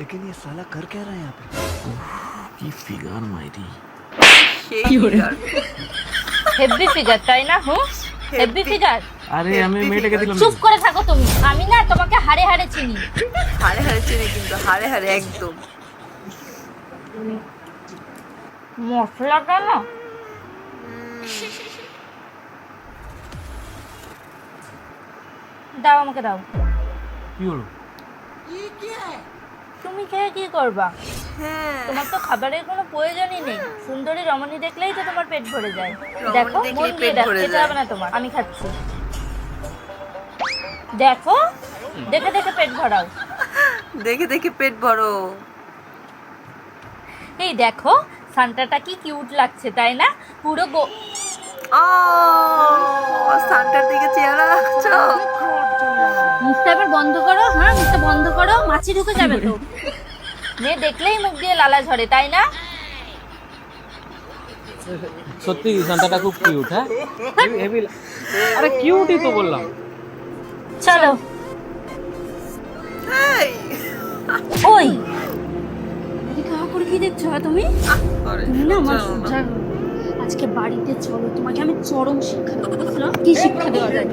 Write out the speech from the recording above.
लेकिन ये साला कर क्या रहा है यहाँ पे? কি ফিগার মাইরি। হেভি ফিগার তাই না? Heavy figure. আরে আমি মেয়েটাকে দিলাম। চুপ করে থাকো তুমি, আমি না তোমাকে হাড়ে হাড়ে চিনি। হাড়ে হাড়ে চিনি, কিন্তু হাড়ে হাড়ে একদম। মশলাটা না দাও, আমাকে দাও। কি হলো? তুমি খেয়ে কি করবা? হ্যাঁ, তোমার তো খাবারের কোনো প্রয়োজনই নেই। সুন্দরী রমণী দেখলেই তো তোমার পেট ভরে যায়। রমণী দেখো, দেখলেই মন দিয়ে পেট দেখো, ভরে খেতে যায়। হবে না তোমার, আমি খাচ্ছি। দেখো, দেখে দেখে পেট ভরাও। দেখে দেখে পেট ভরো। এই দেখো, সান্টাটা কি কিউট লাগছে তাই না? পুরো ও সান্টার দিকে চেহারা রাখছো। মুখটা এবার বন্ধ করো। হ্যাঁ, মুখটা বন্ধ করো, মাছি ঢুকে যাবে তো। মেয়ে দেখলেই মুখ দিয়ে লালা ঝরে তাই না? সত্যি সান্তাটা খুব কিউট। হ্যাঁ হেভি। আরে কিউটই তো বললাম। চলো। এই, ওই এদিকে হা করে কি দেখছো তুমি? আরে, তুমি না আমার চলো না। আজকে বাড়িতে চলো, তোমাকে আমি চরম শিক্ষা দেবো, বুঝলো? কি শিক্ষা দেওয়া যায়?